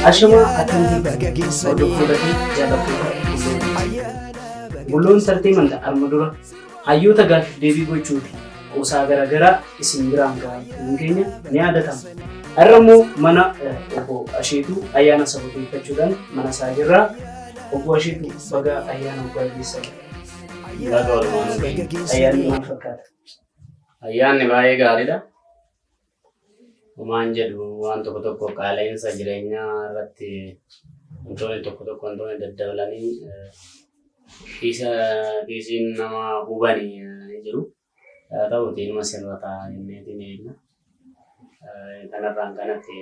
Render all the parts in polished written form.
Ashama akanti odokkodati jaallattoota bulloon sartii manta armadura hayyoota gaafif deebii gochuuti kuusaa garaagaraa isin biraan gahaan keenya ni yaadatama. Har'ammoo mana obbo Asheetuu ayyaana sababeeffachuudhaan mana isaa jirraa. Obbo Asheetuu baga ayyaana gaggeessan. Baga walumaan Ayyaanni maal fakkaata? ayyaanni baay'ee gaariidha. Homaan jedhu waan tokko tokko qaala'insa jireenyaa irratti wantoonni tokko tokko wantoonni daddabalanii kiisiin nama hubanii jiru. Haa ta'uutii ilma sirbataa jenneetiin eegna. Kanarraan kanatti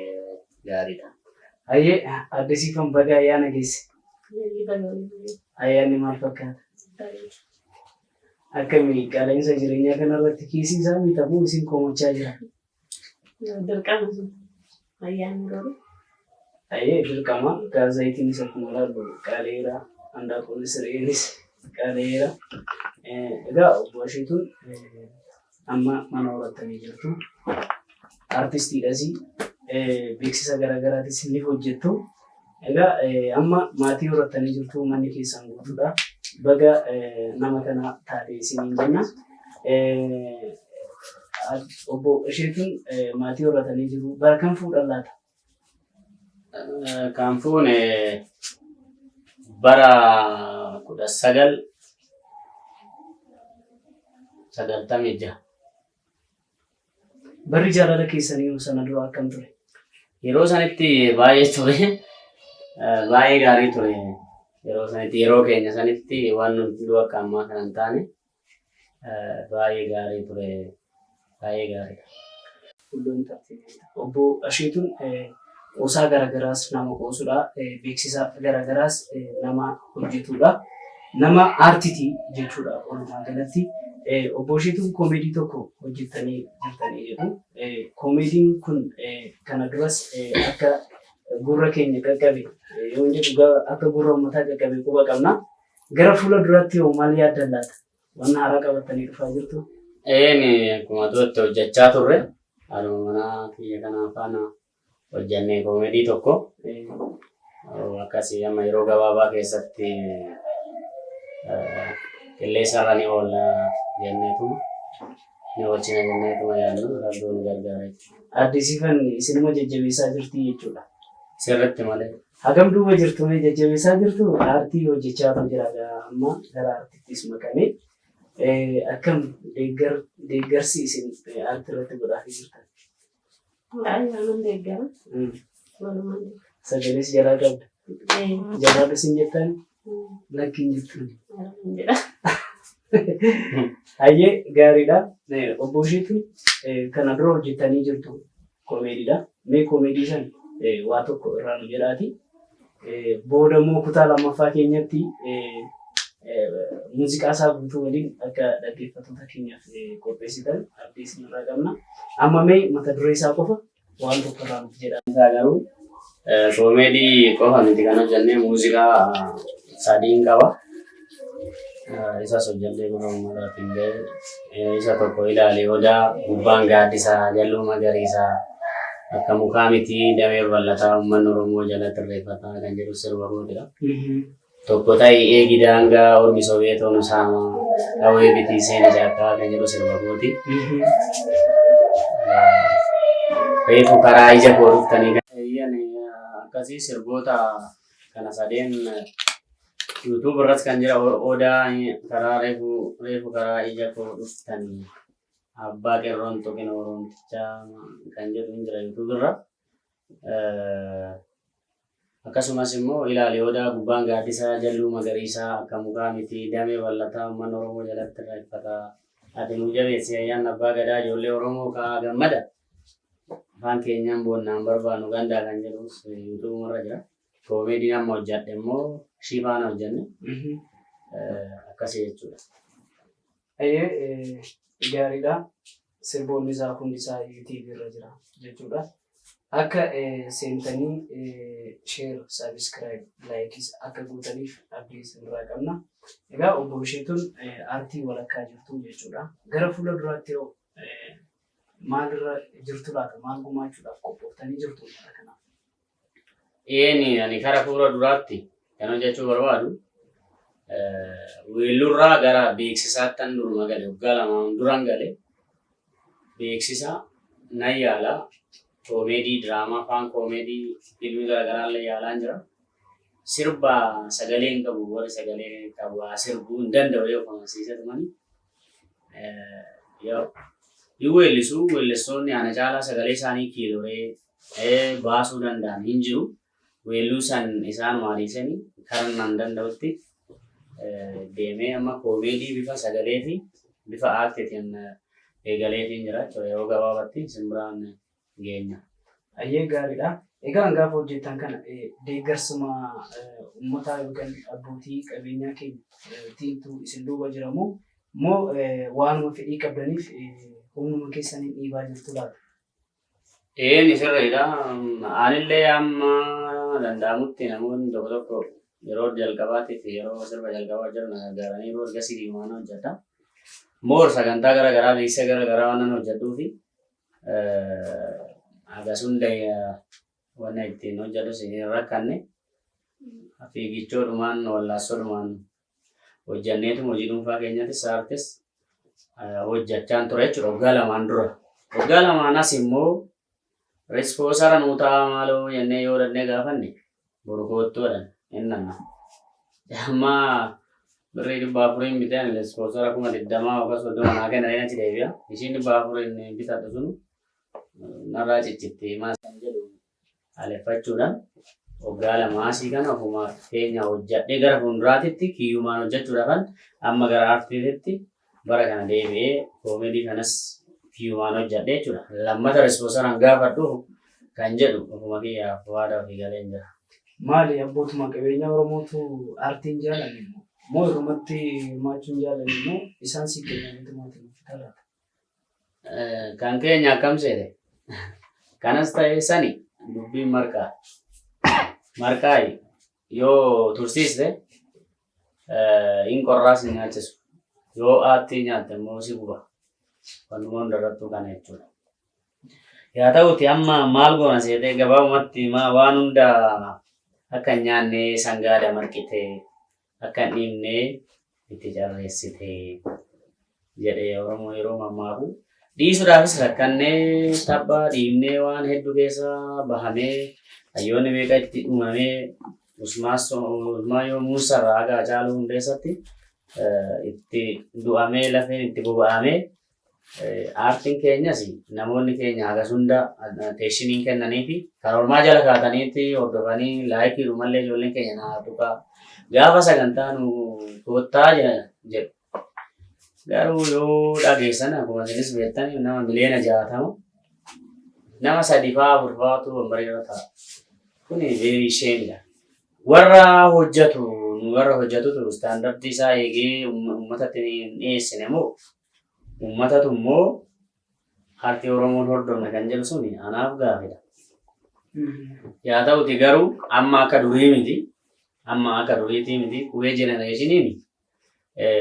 gaariidha. Hayyee addisiifan baga ayyaana geesse. Ayyaanni maal fakkaata? Akkamii qaala'insa jireenyaa kanarratti kiisii isaa miidhamuu isin koomachaa jira? Dirqama ayyaanni garuu. Hayyee dirqama gaazexaatiinis akkuma ilaallu qaaleera handaaqqoonis re'eenis qaaleera. Egaa obbo Asheetuun amma mana horatanii jirtu. Artistiidhas beeksisa garaagaraatis ni hojjettu. Egaa amma maatii horatanii jirtu manni keessan guutuudha. Baga nama kana taatee isiniin jenna. Obbo Asheetuun maatii horatanii jiru. Bara kam fuudhan laata? Kan fuune bara 1996. Barri jaalala keessanii sana dura akkam ture? Yeroo sanitti baay'ee ture. Baay'ee gaarii ture. Yeroo sanitti yeroo keenya sanitti waan nuti akka ammaa kana hin taane baay'ee gaarii ture. Baay'ee gaariidha. Obbo Asheetuun qoosaa garaagaraas nama qoosudha. Beeksisa garaagaraas nama hojjetudha. Nama aartitii jechuudha walumaa galatti. Obbo Asheetuun koomeedii tokko hojjettanii jirtanii jedhu. Koomeediin kun kana duras akka gurra keenya qaqqabe yoo jedhu akka gurra uummataa qaqqabe quba qabna. Gara fuula duraatti hoo maal yaaddan laata? Waan haaraa qabattanii dhufaa jirtu? Akkuma turetti hojjechaa turre. Haaluma mana kiyya kanaa faana hojjannee koomeedii tokko. Akkasii amma yeroo gabaabaa keessatti qilleensarra ni oolla jenneetuma ni oolchina jenneetuma yaadnu rabbiin nu gargaara. Addisiifan isinuma jajjabeessaa jirti jechuudha. Sirriitti malee. Hagam duuba jirtu jajjabeessaa jirtu aartii hojjechaa jira amma gara aartiittis makamee akkam deeggarsi isin aartii irratti godhaafii jirtan? Ayyaanaan deeggara. Sagalees jalaa qabda. Jalaa isin jettan lakkiin jettan. Hayyee gaariidha. Obbo Asheetuun kana dura hojjettanii jirtu koomeediidha. Mee koomeedii san waa tokko irraa nu jedhaati. Booda immoo kutaa lammaffaa keenyatti muuziqaa isaa guutuu waliin akka dhaggeeffattoota keenyaaf qopheessitan abdii isinirraa qabna. Amma mee mata duree isaa qofa waan tokko irraa nuuf jedhaa. Isaa garuu koomeedii qofa miti kan hojjannee muuziqaa sadiin qaba. Isas hojjannee gurra uummataatiin ga'e isa tokko ilaali odaa gubbaan gaaddisaa jalluu magariisaa akka mukaa miti damee bal'ataa uummanni Oromoo jalatti irreeffataa kan jedhu sirba gootudha. Tokko ta'e eegi daangaa ormi sobeetoo nu saama dhawee bitii seeni jaakkaa kan jedhu sirba gooti. Reefu karaa ija koo dhuftanii akkasii sirboota kana sadeen YouTube irratti kan jira odaa karaa reefu karaa ija koo dhuftanii abbaa qeerroon tokkin oromtichaa kan jedhu hin jira YouTube irra. Akkasumas immoo ilaali odaa gubbaan gaaddisaa jalluu magariisaa akka mukaa miti damee bal'ataa uummanni Oromoo jalatti irreeffataa ati nu jabeessi ayyaana abbaa gadaa ijoollee Oromoo kaa gammada afaan keenyaan boonnaan barbaannu gandaa kan jedhus YouTube irra jira. Koomeediin amma hojjadhe immoo shiifaan hojjenne akkasii jechuudha. Gaariidha. Sirboonni isaa hundi isaa YouTube irra jira jechuudha. Akka seentanii share, subscribe, like akka gootaniif abdii isinirraa qabna. Egaa obbo Asheetuun aartii walakkaa jirtu jechuudha. Gara fuula duraatti maalirra jirtu laata? Maal gumaachuudhaaf qophooftanii jirtu kana? Ani karaa fuula duraatti kan hojjechuu barbaadu weellurraa gara beeksisaatti duruma gale waggaa lamaan duran gale beeksisa nan yaala koomeedii diraamaa afaan koomeedii filmii garaagaraallee yaalaan jira. Sirba sagalee hin qabu warri sagalee qabu sirbuu hin danda'u yoo amansiisatumani yoo weellisuu weellistoonni ana caalaa sagalee isaanii kiiloree baasuu danda'an hin jiru. Weelluu san isaan maaliisanii karan nan danda'utti deemee amma koomeedii bifa sagalee fi bifa aartiitiin eegaleetiin jira jechuudha. Yeroo gabaabaatti simbiraan geenya. Ayyee gaariidha. Egaa gaafa hojjetan kana deeggarsuma uummataa yookaan abbootii qabeenyaa keenyatiintu isin duuba jiramoo moo waanuma fedhii qabdaniif humnuma keessanii dhiibaa jirtu laata? Ni sirriidha. Anillee amma danda'amutti namoonni tokko tokko yeroo jalqabaatiif yeroo sirba jalqabaa jiran gargaaranii yeroo ergasii diimaan hojjeta. Moor sagantaa garaagaraa beeksisa garaagaraa waan hojjedhuu fi akkasuma wanna ittiin hojjedhu isin rakkanne fiigichoodhumaan wallaassoodhumaan hojjanneetu hojii dhuunfaa keenyattis aartis hojjechaan ture jechuudha waggaa lamaan dura. Waggaa lamaanas immoo rispoosara nuu ta'a maaloo jennee yoo dhannee gaafanne borkoottoodhaan innanna. Amma birrii 400 bitaan rispoosara 20 yookaan 30 naa kenna achi deebi'a. Ishiin 400 bitatu sun narraa ciccittee maasaan jedhu aleeffachuudhaan waggaa lamaasii kana ofuma keenya hojjadhee gara fuulduraatitti kiyyumaan hojjechuudhaan amma gara aartiititti bara kana deebi'ee koomeedii kanas kiyyumaan hojjadhee jechuudha. Lammata rispoosaraan gaafadhu kan jedhu ofuma kiyyaaf waadaa ofii galee jira. Maali abbootuma qabeenyaa Oromootu aartiin jaalladhu moo irrumatti hirmaachuun jaalladhu moo isaan si keenyaniitu maatiin uffata kan keenya akkam seete kanas ta'ee sani dubbiin marqaa. Marqaayi yoo tursiiste hin qorraas hin nyaachisu. Yoo aartii nyaatte immoo si guba. Waanuma hundarrattuu kana jechuudha. Yaa ta'uti amma maal goona seetee gabaabumatti waan hunda akka hin nyaanne sangaadha marqitee akka hin dhiibne itti carreessitee jedhee Oromoo yeroo mammaaku dhiisuudhaafis rakkannee tabba dhiibnee waan hedduu keessa bahamee hayyoonni meeqa itti dhumamee usmaa yoo muusarraa haga caaluu hundeessatti itti du'amee lafeen itti boba'amee aartiin keenyas namoonni keenya hagas hunda teeshiniin kennanii fi karoormaa jala kaataniitti hordofanii laayikii dhumallee ijoolleen keenya naa tuqaa gaafa sagantaa nu koottaa jedhu. Garuu yoo dhageessan akkuma isinis beektan nama miliyoona 60 nama 3 fa'aa 4 fa'aatu wambareera ta'a. Kun very shame. Warra hojjetutu istaandardii isaa eegee uummatatti hin dhiyeessine moo uummatatu immoo aartii Oromoon hordofna kan jedhu suni anaaf gaafedha. Yaa ta'uti garuu amma akka durii miti. Amma akka duriitii miti. Kuwee jenereeshiniin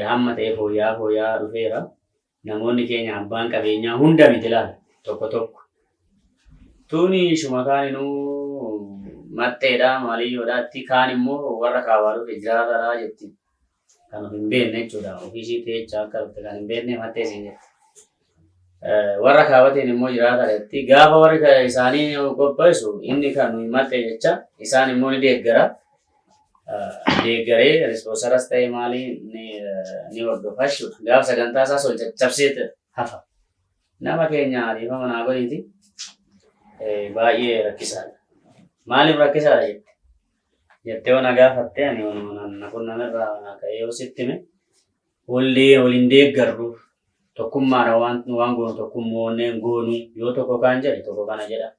hamma ta'e fooyya'aa dhufeera. Namoonni keenya abbaan qabeenyaa hunda miti laala tokko tokko. Tuuni shuma kaaninuu maxxeedha maaliyyoodhaatti kaan immoo warra kaawaa dhufe jiraataadha jetti. Kan hin beekne jechuudha. Ofiisii teechaa akka dhufte kan hin beekne maxxee siin jetti. Warra kaawwateen immoo jiraataadha jetti. Gaafa warri isaanii qopheessu inni kan maxxee jecha isaan immoo ni deeggara. Deeggaree rispoosaras ta'e maalii ni hordofa jechuudha. Gaafa sagantaa isaas ol caccabsee hafa. Nama keenya dhiifama naa godhiiti. Baay'ee rakkisaadha. Maaliif rakkisaadha jette? Jettee waan gaafatte ani kun namarraa ka'ee yoo sitti hime waliin deeggarru tokkummaadha waan goonu tokkummoonneen goonu yoo tokko kaan jedhe tokko kana jedha.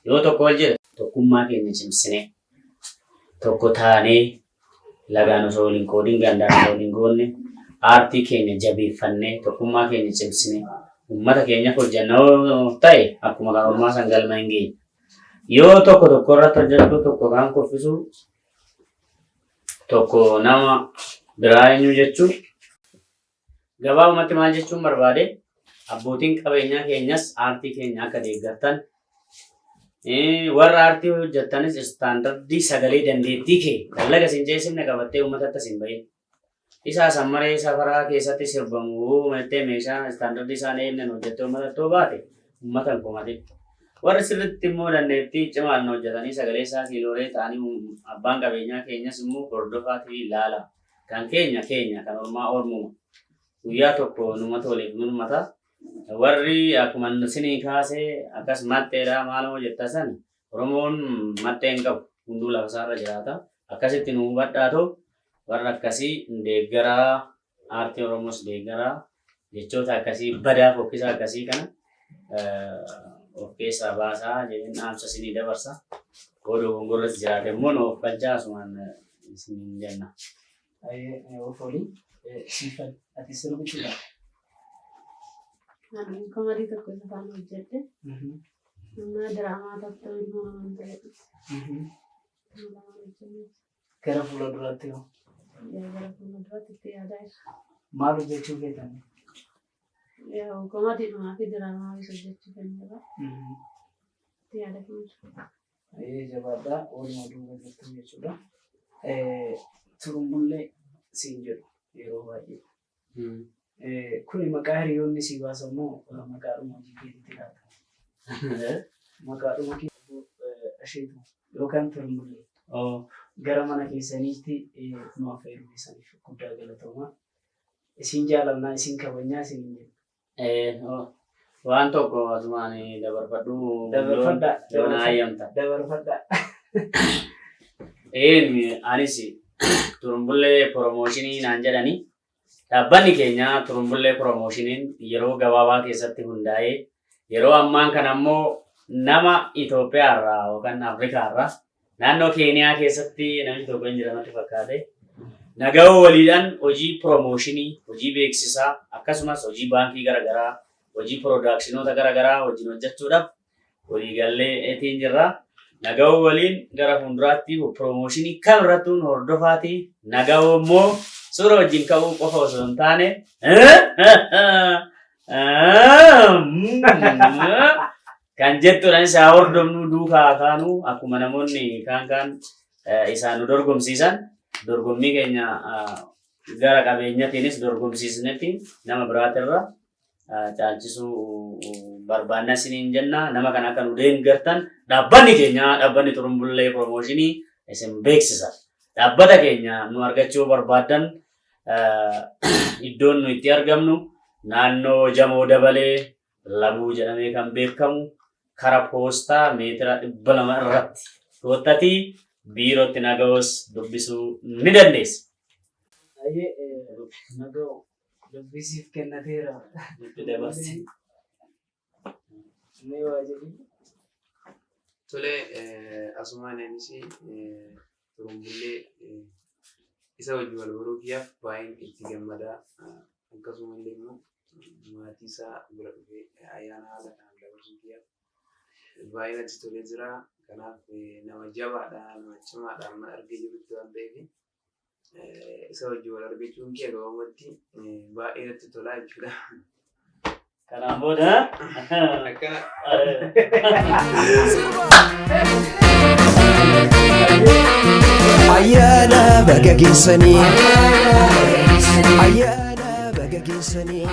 Yoo tokko ol jedhe tokkummaa keenya cimsine tokko taanee lagaan osoo waliin qoodiin gandaan osoo waliin goonne aartii keenya jabeeffannee tokkummaa keenya cimsine uummata keenyaaf hojjannoo ta'e akkuma kan ormaa san galma hin geenye. Yoo tokko irratti hojjetu tokko kaan kuffisu tokko nama biraa eenyu jechuun gabaabumatti maal jechuun barbaade abbootiin qabeenyaa keenyas aartii keenya akka deeggartan Warra aartii hojjettanis istaandardii sagalee dandeettii kee dallaga sin jeesifne qabattee uummatatti sin bahin. Isaa sammaree safaraa keessatti sirbamu mattee meeshaa istaandardii isaan eegnan hojjettee uummatatti baate uummata hin komate. Warri sirriitti immoo dandeettii cimaan hojjetanii sagalee isaa kiiloolee ta'anii abbaan qabeenyaa keenyas immoo hordofaa fi ilaala. Kan keenya kan ormaa ormuma. Guyyaa tokko numata waliif nulmata. Warri akkuma isinii kaasee akkas maxxeedhaa maaloo jetta san Oromoon maxxee hin qabu hunduu lafa isaarra jiraata. Akkasitti nu hubadhaatoo warra akkasii deeggaraa aartii Oromoos deeggaraa jechoota akkasii badaa fokkisaa akkasii kana of keessaa baasaa jedheen dhaamsa isinii dabarsa. Godoo gongorras jiraate immoo nuuf galchaa asumaan isin jenna. Ofoolii siifan ati sirbichuudha. Komadii tokko isa faana hojjette. Nama diraamaa tokko ilmoo namaan ta'edha. Gara fuula duraatti hoo? Gara fuula duraatti itti yaadaa jira. Maal hojjechuu feetan? Komadii dhumaa fi diraamaa hojjechuu fennirra. Itti yaada kennu. Jabaadhaa oolmaa duuba jirtu jechuudha. Turumbullee siin jedhu yeroo baay'ee. Kuni maqaa hiriyoonni si baasan moo maqaadhuma hojii keetiitti laata? Maqaadhuma asheetu yookaan turumbullee. Gara mana keessaniitti nu affeeruu keessaniif guddaa galatoomaa. Isin jaalannaa isin kabajnaa isin hin jennu. Waan tokko asumaan dabarfadhu. Dabarfadhaa. Anis turumbullee promooshinii naan jedhanii dhaabbanni keenya turumbullee promoshiniin yeroo gabaabaa keessatti hundaa'ee yeroo ammaan kana ammoo nama Itoophiyaa irraa yookaan Afrikaa irraa naannoo Keeniyaa keessatti namni tokko hin jiramatti fakkaate nagahoo waliidhaan hojii promooshinii, hojii beeksisaa akkasumas hojii baankii garaagaraa, hojii piroodaakshinoota garaagaraa wajjin hojjechuudhaaf waliigallee etiin jirra. Nagahoo waliin gara fuulduraatti promooshinii kam irrattuun hordofaatii nagahoo immoo suura wajjin ka'uu qofa osoo hin taane kan jettuudhaan isaa hordofnu duukaa kaanu akkuma namoonni kaan isaan nu dorgomsiisan dorgommii keenya gara qabeenyatiinis dorgomsiisnetti nama biraatirra caalchisuu barbaanna isiniin jenna. Nama kana akka nu deeggartan dhaabbanni keenya dhaabbanni turumbullee promooshinii isin beeksisa. Dhaabbata keenya nu argachuu barbaadan iddoon nu itti argamnu naannoo Jamoo Dabalee Labuu jedhamee kan beekamu kara poostaa meetira 200 irratti gootatii biirootti nagahoos dubbisuu ni dandeessa. Nagahoo dubbisiif kennateera. Itti dabarsi. Ni waa jedhi. Tole asumaan innis turumbullee isa wajjin wal baruuf baay'een itti gammada. Akkasumallee immoo maatii isaa bira dhufee ayyaana haala kanaan dabarsuuf baay'ee natti tolee jira. Kanaaf nama jabaadha, nama cimaadha amma argee jirutti waan ta'eef isa wajjin wal argachuun kee gabaabatti baay'ee natti tolaa jechuudha. Kanaan booda akkana ayyaana baga geessanii ayyaana baga geessanii